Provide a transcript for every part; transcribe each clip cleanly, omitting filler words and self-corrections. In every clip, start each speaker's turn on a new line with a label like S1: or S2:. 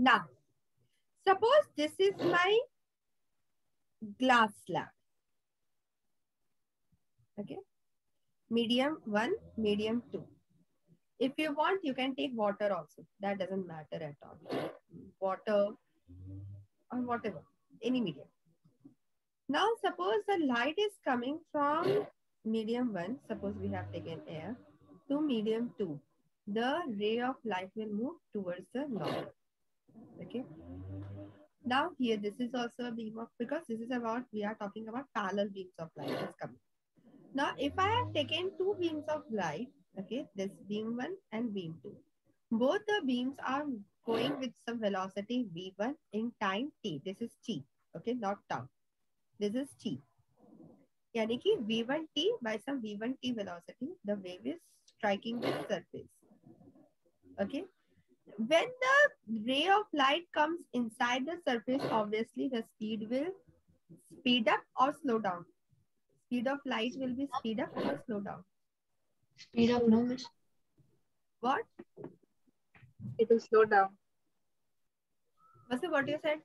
S1: Now, suppose this is my glass slab. Okay. Medium 1, medium 2. If you want, you can take water also. That doesn't matter at all. Water or whatever, any medium. Now, suppose the light is coming from medium 1. Suppose we have taken air to medium 2. The ray of light will move towards the north. Okay. Now, here, this is also a beam of, because this is about, we are talking about parallel beams of light is coming. Now, if I have taken two beams of light, okay, this beam 1 and beam 2. Both the beams are going with some velocity v1 in time t. This is t, okay, not tau. This is t. Yani ki v1t by some v1t velocity, the wave is striking the surface. Okay. When the ray of light comes inside the surface, obviously the speed will speed up or slow down. Speed of light will be speed up or slow down.
S2: Speed up, no, miss.
S1: What?
S3: It will slow down.
S1: What's what you said?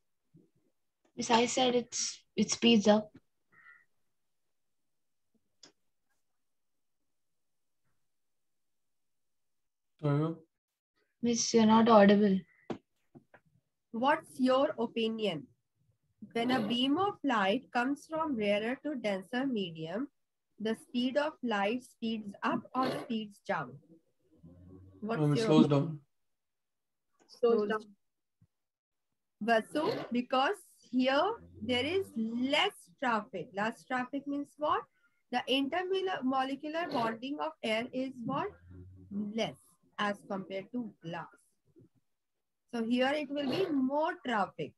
S2: Miss, I said it speeds up. Miss, you're not audible.
S1: What's your opinion? When a beam of light comes from rarer to denser medium, the speed of light speeds up or speeds down? What's your
S4: slows down.
S3: Slows down.
S1: Vasu, because here there is less traffic. Less traffic means what? The intermolecular bonding of air is what? Less as compared to glass. So here it will be more traffic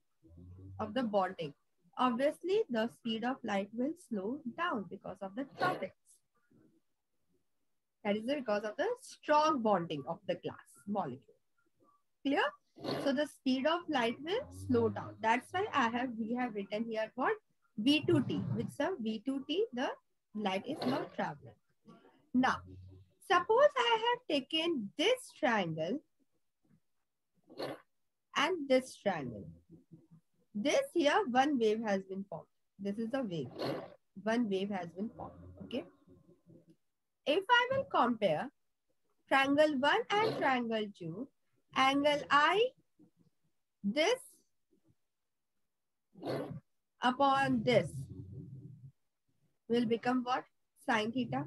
S1: of the bonding. Obviously, the speed of light will slow down because of the traffic. That is because of the strong bonding of the glass molecule. Clear? So the speed of light will slow down. That's why we have written here what? V2t. With some V2t, the light is not traveling. Now, suppose I have taken this triangle and this triangle. This here, one wave has been formed. This is a wave. One wave has been formed. Okay. If I will compare triangle 1 and triangle 2, angle I, this upon this will become what? Sine theta.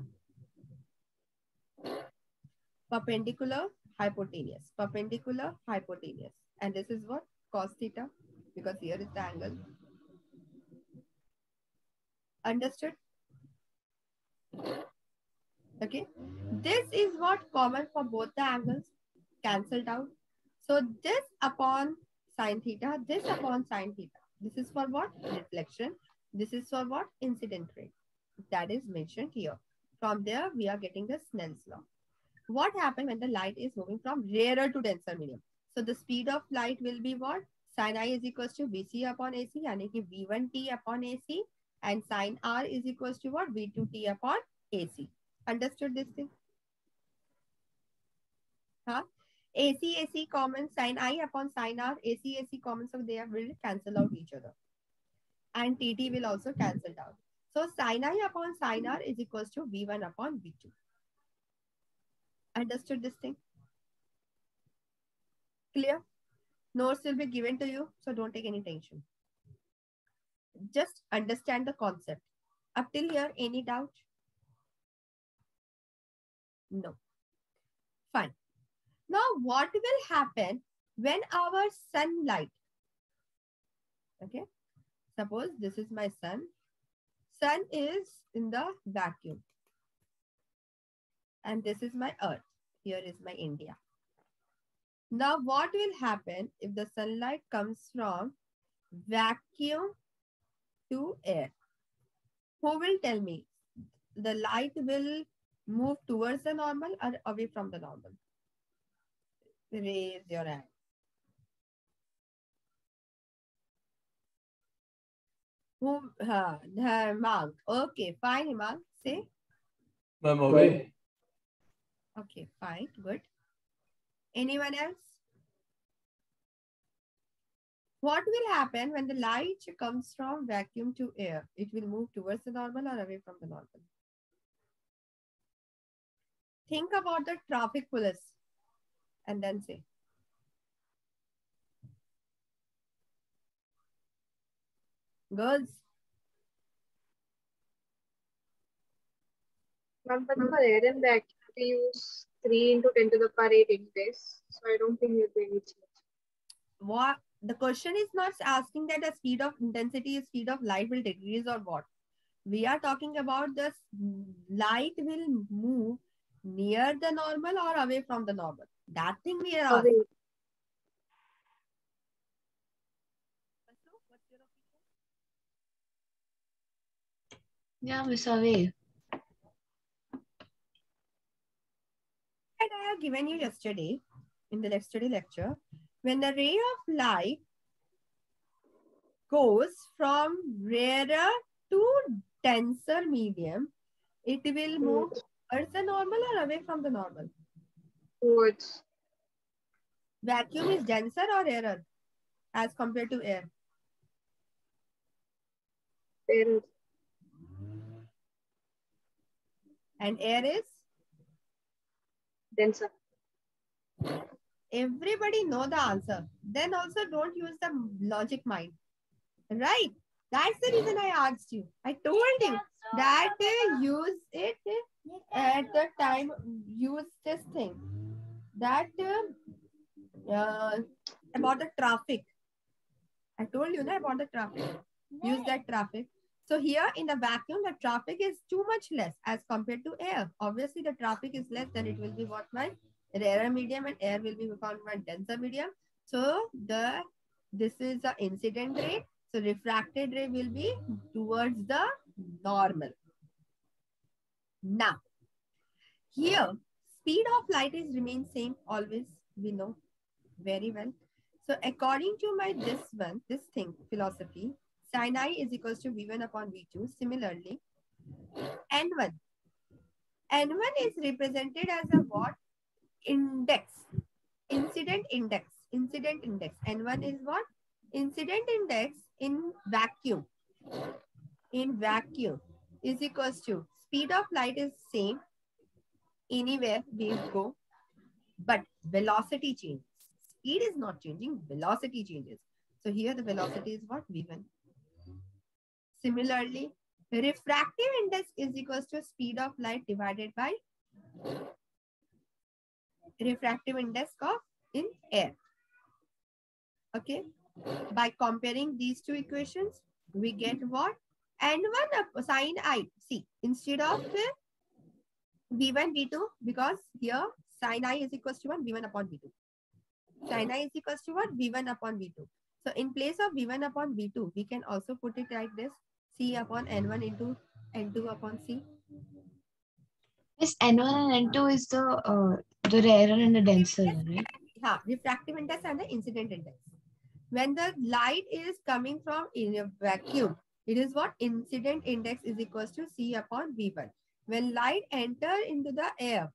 S1: Perpendicular, hypotenuse. Perpendicular, hypotenuse. And this is what? Cos theta. Because here is the angle. Understood? Okay. This is what common for both the angles. Cancelled out. So this upon sine theta, this upon sine theta. This is for what? Reflection. This is for what? Incident ray. That is mentioned here. From there, we are getting the Snell's law. What happens when the light is moving from rarer to denser medium? So the speed of light will be what? Sin I is equals to Vc upon AC, yani ki V1t upon AC, and sin R is equals to what? V2t upon AC. Understood this thing? Huh? AC common, sin I upon sin R, AC common, so they will cancel out each other. And TT will also cancel out. So sin I upon sin R is equals to V1 upon V2. Understood this thing? Clear? Notes will be given to you, so don't take any tension. Just understand the concept. Up till here, any doubt? No. Fine. Now, what will happen when our sunlight, okay, suppose this is my sun. Sun is in the vacuum. And this is my earth. Here is my India. Now, what will happen if the sunlight comes from vacuum to air? Who will tell me? The light will move towards the normal or away from the normal? Raise your hand. Who? Himang. Okay, fine, Himang. Say.
S4: Ma'am, away.
S1: Okay, fine, good. Anyone else? What will happen when the light comes from vacuum to air? It will move towards the normal or away from the normal. Think about the traffic police and then say. Girls,
S3: Ma'am, but for air and vacuum, we use 3 into 10 to the power 8 anyways. So I don't think there'll be any change.
S1: what the question is not asking that the speed of intensity, speed of light will decrease or what. We are talking about the light will move near the normal or away from the normal. That thing we are asking.
S3: Away.
S1: What's your opinion?
S2: Yeah, Miss Away.
S1: And I have given you yesterday, in the yesterday lecture, when the ray of light goes from rarer to denser medium, it will move towards the normal or away from the normal.
S3: Towards
S1: Vacuum is denser or rarer as compared to air?
S3: air.
S1: And air is?
S3: Denser.
S1: Everybody know the answer. Then also don't use the logic mind. Right? That's the reason I asked you. I told you that use it at the time. Use this thing. That about the traffic. I told you about the traffic. Use that traffic. So here in the vacuum, the traffic is too much less as compared to air. Obviously, the traffic is less, then it will be what my rarer medium, and air will be called my denser medium. So this is the incident ray. So refracted ray will be towards the normal. Now, here speed of light is remain same always. We know very well. So according to my this thing philosophy, sin I is equals to V1 upon V2. Similarly, N1. N1 is represented as a what? Index. Incident index. Incident index. N1 is what? Incident index in vacuum. In vacuum is equals to speed of light is same. Anywhere we go, but velocity changes. Speed is not changing, velocity changes. So here the velocity is what? V1. Similarly, refractive index is equals to speed of light divided by refractive index of in air. Okay. By comparing these two equations, we get what? N1 up sin I. See, instead of V1, V2, because here sin I is equals to 1, V1 upon V2. Sin I is equals to what? V1 upon V2. So in place of V1 upon V2, we can also put it like this. C upon N1 into N2 upon C.
S2: Miss N1 and N2 is the rarer and the denser, right?
S1: Yeah, refractive index and the incident index. When the light is coming from in a vacuum, it is what? Incident index is equals to C upon V1. When light enter into the air,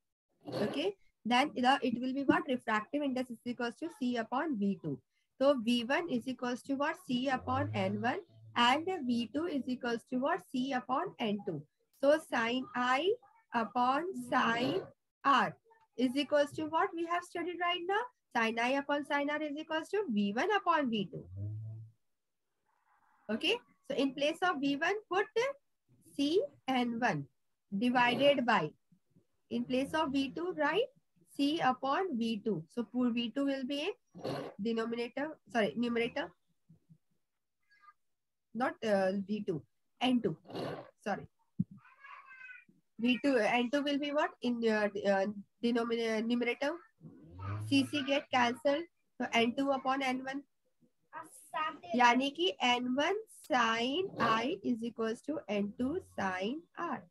S1: okay, then it will be what? Refractive index is equals to C upon V2. So V1 is equals to what? C upon N1, and V2 is equals to what? C upon N2. So sin I upon sin R is equals to what we have studied right now? Sin I upon sin R is equals to V1 upon V2. Okay. So in place of V1, put C and 1 divided by, in place of V2, write C upon V2. So V2 will be a denominator, sorry, numerator, not V2, N2, sorry. V2, N2 will be what? In denominator, numerator. CC get cancelled. So N2 upon N1. यानी कि N1 sin I is equals to N2 sin R.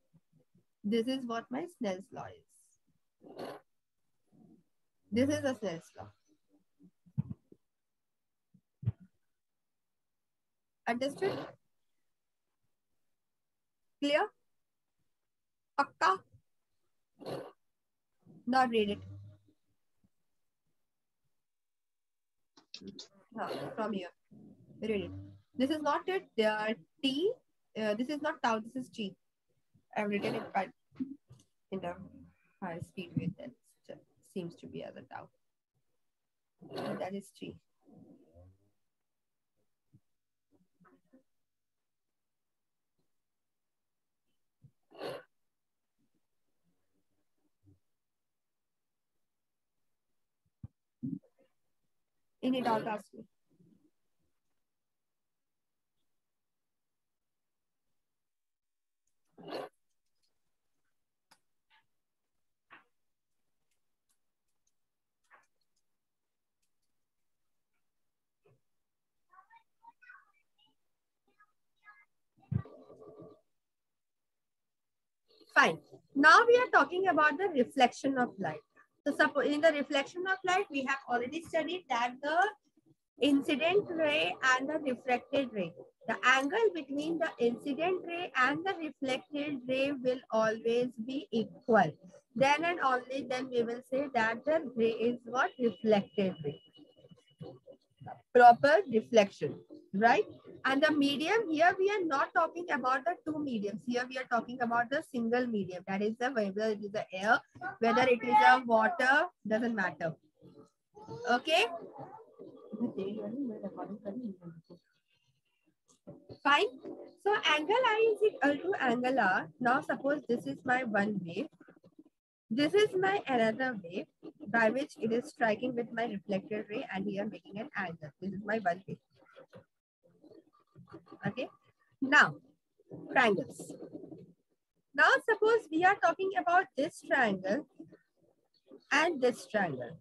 S1: This is what my Snell's law is. This is the Snell's law. Understood? Clear? Pakka? Now read it. From here. Read it. This is not it. T. This is not tau. This is T. I've written it quite in the high speed way. That seems to be as a tau. That is T. In it, all ask me. Fine. Now we are talking about the reflection of light. So suppose in the reflection of light, we have already studied that the incident ray and the refracted ray. The angle between the incident ray and the reflected ray will always be equal. Then and only then we will say that the ray is what? Reflected ray. Proper reflection, right? And the medium, here we are not talking about the two mediums. Here we are talking about the single medium. That is the whether it is the air, whether it is a water, doesn't matter. Okay? Fine. So angle I is equal to angle R. Now suppose this is my one wave. This is my another wave by which it is striking with my reflected ray and here making an angle. This is my one wave. Okay. Now, triangles. Now suppose we are talking about this triangle and this triangle.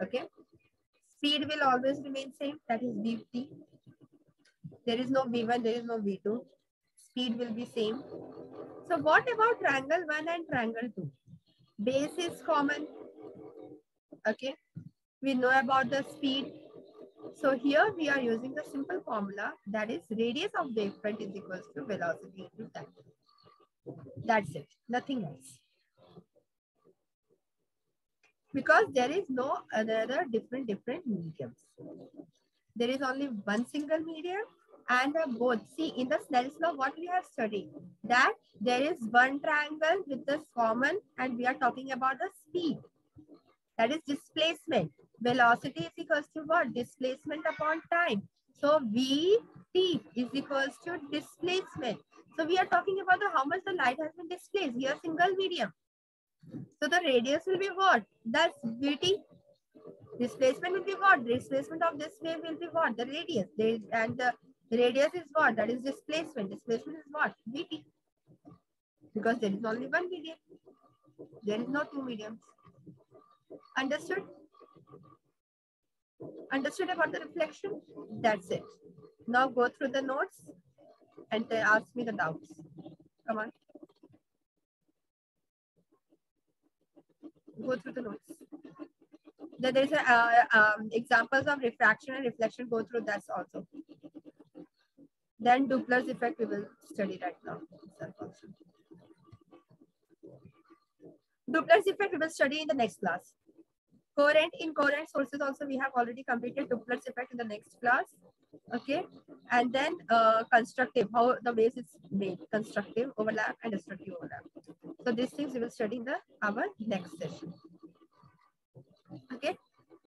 S1: Okay. Speed will always remain same. That is Vt. There is no V1, there is no V2. Speed will be same. So what about triangle 1 and triangle 2? Base is common. Okay. We know about the speed. So here we are using the simple formula, that is radius of wavefront is equals to velocity into time. That's it. Nothing else. Because there is no other different mediums. There is only one single medium and both. See, in the Snell's law, what we have studied, that there is one triangle with this common and we are talking about the speed. That is displacement. Velocity is equals to what? Displacement upon time. So Vt is equals to displacement. So we are talking about how much the light has been displaced. Here single medium. So the radius will be what? That's Vt. Displacement will be what? Displacement of this wave will be what? The radius. And the radius is what? That is displacement. Displacement is what? Vt. Because there is only one medium. There is no two mediums. Understood? Understood about the reflection? That's it. Now go through the notes and ask me the doubts. Come on. Go through the notes. Then there's examples of refraction and reflection. Go through that also. Then Doppler's effect we will study right now. Doppler's effect we will study in the next class. Coherent, incoherent sources also we have already completed Doppler's effect in the next class. Okay. And then constructive, how the waves is made. Constructive overlap and destructive overlap. So these things we will study in our next session.